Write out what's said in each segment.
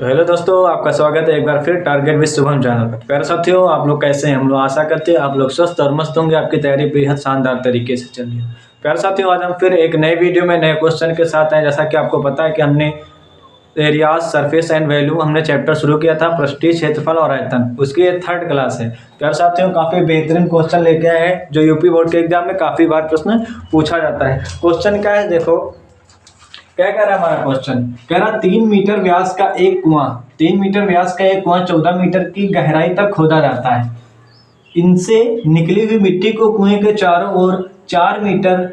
तो हेलो दोस्तों, आपका स्वागत है एक बार फिर टारगेट विद शुभम चैनल पर। प्यारे साथियों, आप लोग कैसे हैं? हम लोग आशा करते हैं आप लोग स्वस्थ और मस्त होंगे। आपकी तैयारी बेहद शानदार तरीके से चल रही है। प्यारे साथियों, आज हम फिर एक नए वीडियो में नए क्वेश्चन के साथ हैं। जैसा कि आपको पता है कि हमने एरियाज, सरफेस एंड वैल्यू हमने चैप्टर शुरू किया था, पृष्ठीय क्षेत्रफल और आयतन। उसकी ये 3rd क्लास है। प्यारे साथियों, काफ़ी बेहतरीन क्वेश्चन लेके आए हैं जो यूपी बोर्ड के एग्जाम में काफ़ी बार प्रश्न पूछा जाता है। क्वेश्चन क्या है देखो, क्या कह रहा है हमारा क्वेश्चन? कह रहा 3 मीटर व्यास का एक कुआं, 3 मीटर व्यास का एक कुआं 14 मीटर की गहराई तक खोदा जाता है। इनसे निकली हुई मिट्टी को कुएं के चारों ओर 4 मीटर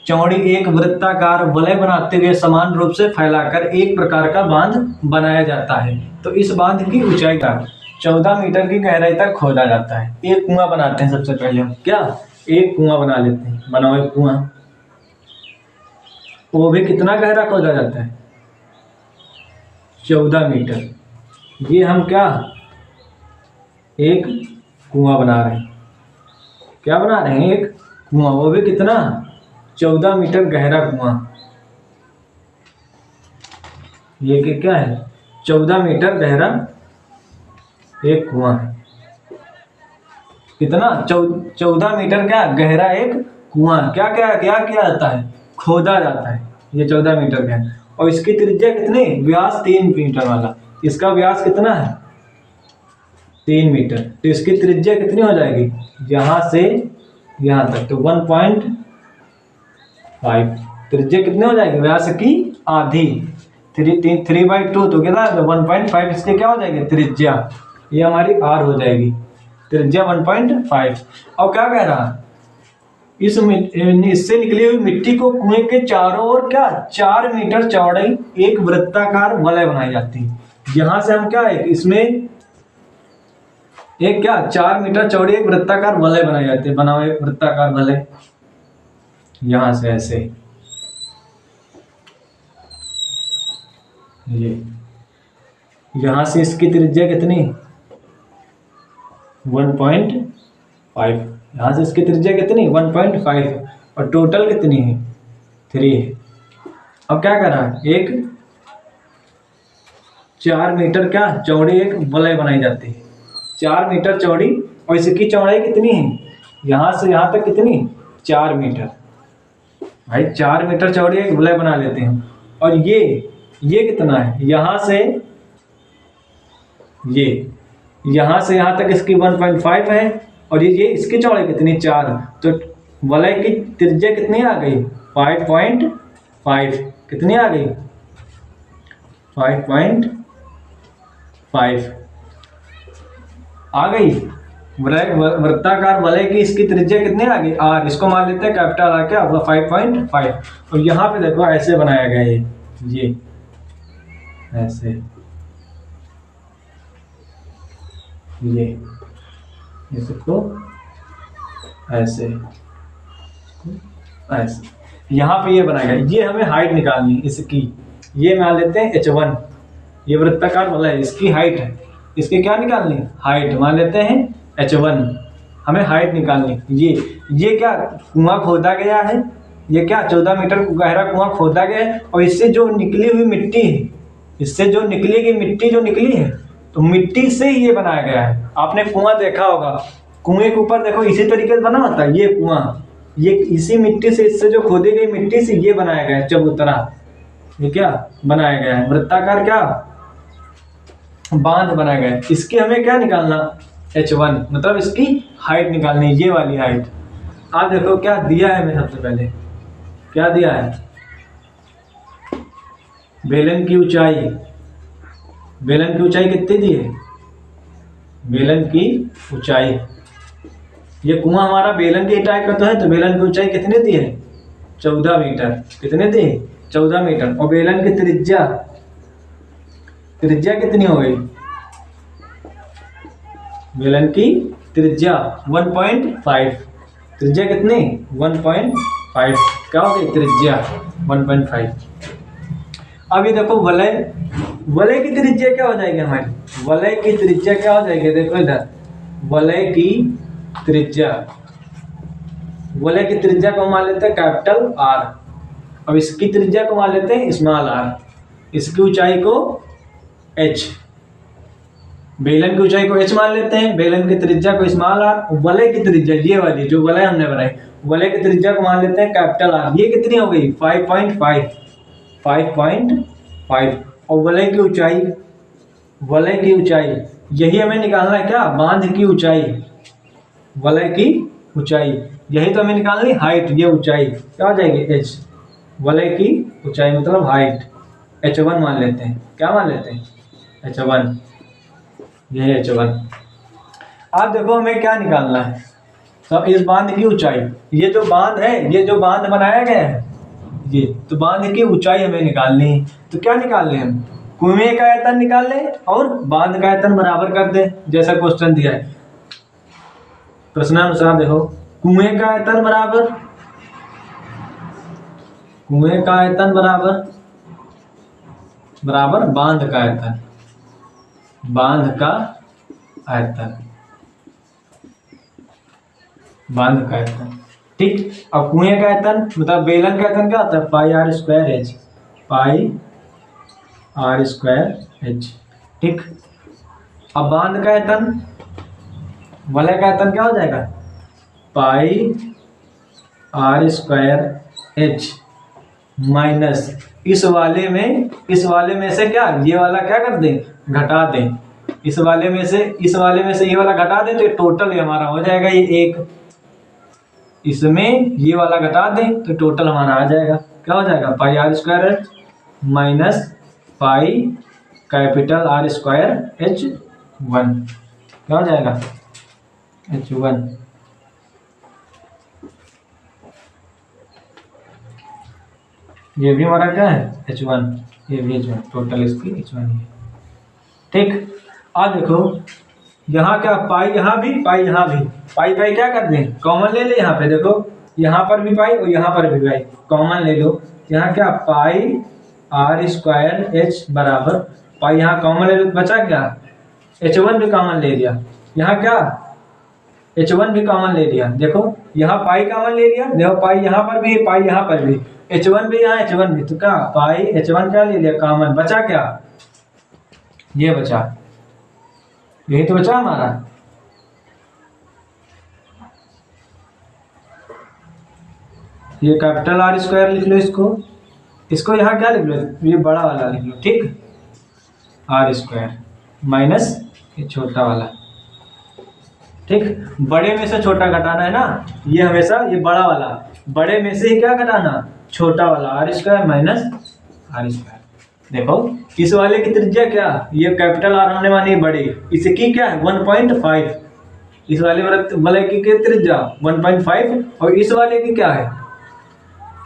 चौड़ी एक वृत्ताकार वलय बनाते हुए समान रूप से फैलाकर एक प्रकार का बांध बनाया जाता है। तो इस बांध की ऊंचाई का 14 मीटर की गहराई तक खोदा जाता है। एक कुआं बनाते हैं। सबसे पहले हम क्या एक कुआं बना लेते हैं। बनाओ एक कुआं। वो भी कितना गहरा खोदा जाता है? 14 मीटर। ये हम क्या एक कुआं बना रहे हैं। क्या बना रहे हैं? एक कुआं। वो भी कितना? 14 मीटर गहरा कुआं। ये क्या है? 14 मीटर गहरा एक कुआं है। कितना? 14 मीटर क्या गहरा एक कुआं। क्या क्या क्या किया जाता है? खोदा जाता है। ये 14 मीटर का है। और इसकी त्रिज्या कितनी? व्यास 3 मीटर वाला। इसका व्यास कितना है? 3 मीटर। तो इसकी त्रिज्या कितनी हो जाएगी? यहां से यहां तक तो 1.5। त्रिज्या कितनी हो जाएगी? व्यास की आधी। 3/2 तो कितना? 1.5 इसके क्या हो जाएगी? त्रिज्या। ये हमारी r हो जाएगी। त्रिज्या 1.5। और क्या कह रहा है? इससे निकली हुई मिट्टी को कुएं के चारों ओर क्या 4 मीटर चौड़ाई एक वृत्ताकार वलय बनाई जाती है। यहां से हम क्या है इसमें एक क्या 4 मीटर चौड़ी एक वृत्ताकार वलय बनाई जाती है। बनाओ एक वृत्ताकार वलय। यहां से ऐसे ये यहां से इसकी त्रिज्या कितनी? 1.5। यहां से इसकी त्रिज्या कितनी? 1.5। और टोटल कितनी है? 3 है। अब क्या कर रहा है? एक 4 मीटर क्या चौड़ी एक वलय बनाई जाती है। 4 मीटर चौड़ी। और इसकी चौड़ाई कितनी है? यहां से यहां तक कितनी? 4 मीटर। भाई 4 मीटर चौड़ी एक वलय बना लेते हैं। और ये कितना है? यहां से यहां से यहां तक इसकी 1.5 है। और ये इसकी चौड़ाई कितनी? 4। तो वलय की त्रिज्या कितनी आ गई? 5.5। कितनी आ गई? 5.5 आ गई। वृत्ताकार वलय की इसकी त्रिज्या कितनी आ गई? r। इसको मान लेते हैं कैपिटल R। क्या 5.5। और यहाँ पे देखो ऐसे बनाया गया है। ये ऐसे ये सबको ऐसे यहाँ पे ये बनाया गया। ये हमें हाइट निकालनी इसकी। ये मान लेते हैं h1। ये वृत्ताकार वलय इसकी हाइट है। इसकी क्या निकालनी? हाइट मान लेते हैं h1। हमें हाइट निकालनी। ये क्या कुआं खोदा गया है। ये क्या 14 मीटर गहरा कुआं खोदा गया है। और इससे जो निकली हुई मिट्टी है, इससे जो निकलेगी मिट्टी जो निकली है, तो मिट्टी से ही ये बनाया गया है। आपने कुआं देखा होगा। कुएं के ऊपर देखो इसी तरीके से बना होता है ये कुआं। ये इसी मिट्टी से, इससे जो खोदी गई मिट्टी से ये बनाया गया है चबूतरा। ये क्या बनाया गया है? वृत्ताकार क्या बांध बनाया गया है। इसकी हमें क्या निकालना? h1। मतलब इसकी हाइट निकालनी। ये वाली हाइट। आप देखो क्या दिया है। हमें सबसे पहले क्या दिया है? बेलन की ऊंचाई। बेलन की ऊंचाई कितनी दी है? बेलन की ऊंचाई। ये कुआं हमारा बेलन की टाइप का तो है। तो बेलन की ऊंचाई कितनी दी है? 14 मीटर। कितने दी? 14 मीटर। और बेलन की त्रिज्या कितनी हो गई? बेलन की त्रिज्या 1.5। त्रिज्या कितनी? 1.5। क्या हो गई? त्रिज्या 1.5। अब ये देखो वलय की त्रिज्या क्या हो जाएगी हमारी? वलय की त्रिज्या क्या हो जाएगी? देखो इधर वलय की त्रिज्या को मान लेते हैं कैपिटल R। अब इसकी त्रिज्या को मान लेते हैं स्मॉल r। इसकी ऊंचाई को h, बेलन की ऊंचाई को h मान लेते हैं, बेलन की त्रिज्या को स्मॉल r, वलय की त्रिज्या ये वाली जो वलय हमने बनाई, वलय की त्रिज्या को मान लेते हैं कैपिटल R। ये कितनी हो गई 5.5 और वलय की ऊंचाई, वलय की ऊंचाई यही हमें निकालना है क्या, बांध की ऊंचाई, वलय की ऊंचाई यही तो हमें निकालनी, हाइट ये ऊंचाई क्या हो जाएगी h, वलय की ऊंचाई मतलब हाइट h1 मान लेते हैं, क्या मान लेते हैं h1, ये h1। आप देखो हमें क्या निकालना है, तो इस बांध की ऊंचाई, ये जो बांध है, ये जो बांध बनाया गया है ये, तो बांध की ऊंचाई हमें निकालनी है। तो क्या निकाल लें हम, कुएं का आयतन निकाल लें और बांध का आयतन बराबर कर दें, जैसा क्वेश्चन दिया है प्रश्नानुसार। देखो कुएं का आयतन बराबर, कुएं का आयतन बराबर बराबर बांध का आयतन, बांध का आयतन, बांध का आयतन, ठीक। अब कुएं का आयतन मतलब बेलन का आयतन क्या होता है, pi R square H, pi R square H, ठीक। अब बांध का आयतन, वलय का आयतन क्या हो जाएगा, pi R square H minus इस वाले में से क्या, ये वाला क्या कर दें, घटा दें, इस वाले में से ये वाला घटा दें, तो ये टोटल ये हमारा हो जाएगा ये एक, इसमें ये वाला घटा दें तो टोटल हमारा आ जाएगा, क्या हो जाएगा pi R square H minus pi capital R square H 1, क्या हो जाएगा h1। ये भी हमारा क्या है h1, ये भी h1, टोटल इसकी h1 है, ठीक। अब देखो यहाँ क्या, पाई यहाँ भी, पाई यहाँ भी, पाई पाई क्या कर दें कॉमन ले ले, यहाँ पे देखो यहाँ पर भी पाई और यहाँ पर भी पाई कॉमन ले लो, यहाँ क्या पाई आर स्क्वायर एच बराबर पाई, यहाँ कॉमन ले लो बचा क्या h1 भी कॉमन ले लिया, यहाँ क्या h1 भी कॉमन ले लिया, देखो यहाँ पाई कॉमन ले लिया, देखो पाई यहाँ पर भी, पाई यहाँ पर भी, h1 भी यहाँ h1 भी, तो क्या पाई h1 क्या ले लिया कॉमन, बचा क्या ये बचा, यही तो बचा हमारा। ये कैपिटल आर स्क्वायर लिख लो, इसको यहाँ क्या लिख लो, ये बड़ा वाला लिख लो, ठीक, आर स्क्वायर माइनस ये छोटा वाला, ठीक। बड़े में से छोटा घटाना है ना, ये हमेशा ये बड़ा वाला, बड़े में से ही क्या घटाना छोटा वाला, R square minus R square. देखो इस वाले की त्रिज्या क्या, ये कैपिटल आर हमने मानी बड़ी, इसकी क्या है 1.5, इस वाले वलय की त्रिज्या 1.5 और इस वाले की क्या है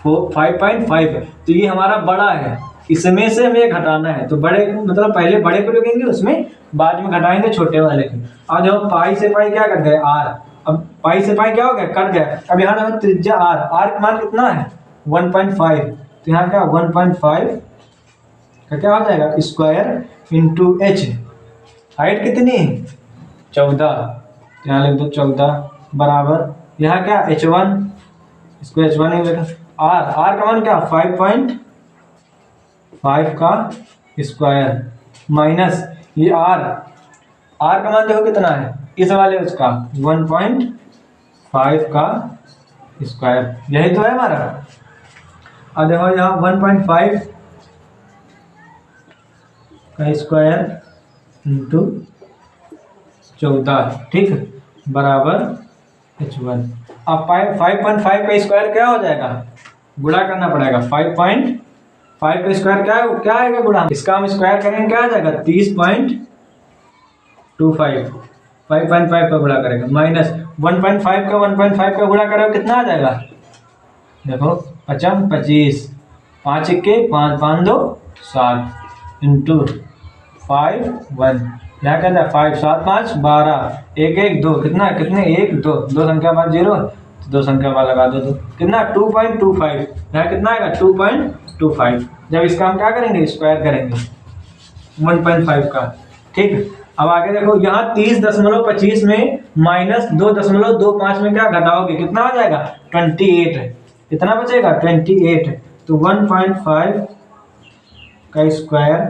5.5, तो ये हमारा बड़ा है, इसमें से हमें घटाना है, तो बड़े मतलब पहले बड़े को लिखेंगे उसमें बाद में घटाएंगे छोटे वाले को। अब जब पाई से पाई क्या कर गए आर, अब पाई से पाई क्या हो गया कट गया, अब यहाँ हमें त्रिज्या आर, आर का मान कितना है 1.5, तो यहाँ क्या 1.5 का क्या हो जाएगा स्क्वायर इंटू एच, हाइट कितनी 14, यहाँ लिख दो 14 बराबर यहाँ क्या h1, इसको h1 ही लिखा, आर का मान क्या 5.5 का स्क्वायर माइनस ये आर का मान देखो कितना है इस वाले उसका 1.5 का स्क्वायर, यही तो है हमारा। अब देखो यहाँ 1.5 का स्क्वायर इंटू 14, ठीक, बराबर h1। अब 5.5 का स्क्वायर क्या हो जाएगा, गुणा करना पड़ेगा, 5.5 का स्क्वायर क्या आएगा गुणा, इसका हम स्क्वायर करेंगे क्या आ जाएगा 30.25, 5.5 का गुणा करेंगे माइनस 1.5 का गुणा करेंगे कितना आ जाएगा, देखो 25, 5 1 5 5 2 7 इंटू 5 1, यहाँ कहता है 5 7 5 12 1 1 2, कितना है कितने 1 2 2 संख्या बाद 0, तो 2 संख्या बाद लगा दो, तो कितना 2.25, यहाँ कितना आएगा 2.25। जब इसका हम क्या करेंगे स्क्वायर करेंगे 1.5 का, ठीक। अब आगे देखो यहाँ 30.25 में माइनस 2.25 में क्या घटाओगे कितना हो जाएगा 28, कितना बचेगा 28, तो 1.5 का स्क्वायर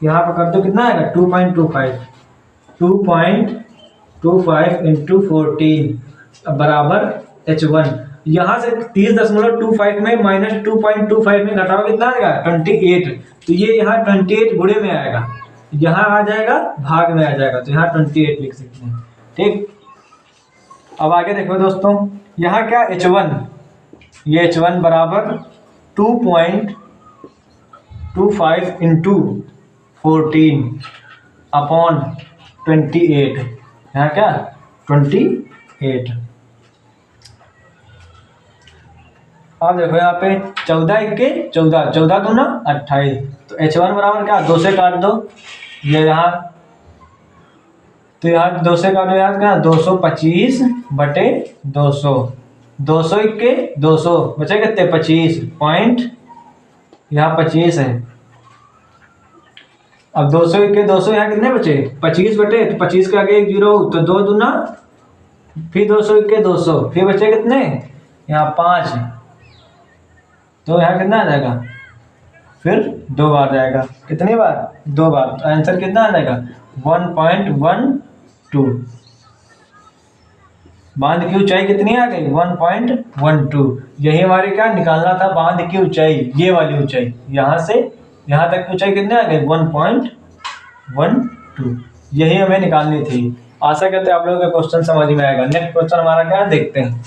यहाँ पर कर दो, कितना आएगा 2.25, 2.25 इंटू 14 बराबर H1। यहाँ से 30.25 में माइनस 2.25 में घटाओ कितना आएगा 28। तो ये यहाँ 28 गुणे में आएगा, यहाँ आ जाएगा भाग में आ जाएगा, तो यहाँ 28 लिख सकते हैं। ठीक, अब आगे देखो दोस्तों, यहाँ क्या H1, ये H1 बराबर 2.25 इंटू 14 अपॉन 28, यहाँ क्या 28। अब देखो यहाँ पे 14 इक्के 14, 14 दूना 28, तो H1 बराबर क्या 2 से काट दो, ये यहाँ, तो यहाँ 2 से काटो याद क्या 225 बटे 200, 200 इक्के 200 बचे कितने 25 पॉइंट, यहाँ 25 है। अब 200 इक्के 200, यहाँ कितने बचे 25 बटे, तो 25 के आगे एक जीरो, तो 2 दूना, फिर 200 इक्के 200, फिर बचे कितने यहाँ 5, तो यहाँ कितना आ जाएगा फिर 2 बार जाएगा, कितनी बार 2 बार, तो आंसर कितना आ जाएगा 1.12। बांध की ऊंचाई कितनी आ गई 1.12। यही हमारे क्या निकालना था, बांध की ऊंचाई, ये वाली ऊंचाई, यहाँ से यहाँ तक की ऊंचाई कितनी आ गई 1.12, यही हमें निकालनी थी। आशा करते हैं आप लोगों का क्वेश्चन समझ में आएगा। नेक्स्ट क्वेश्चन हमारा क्या है देखते हैं।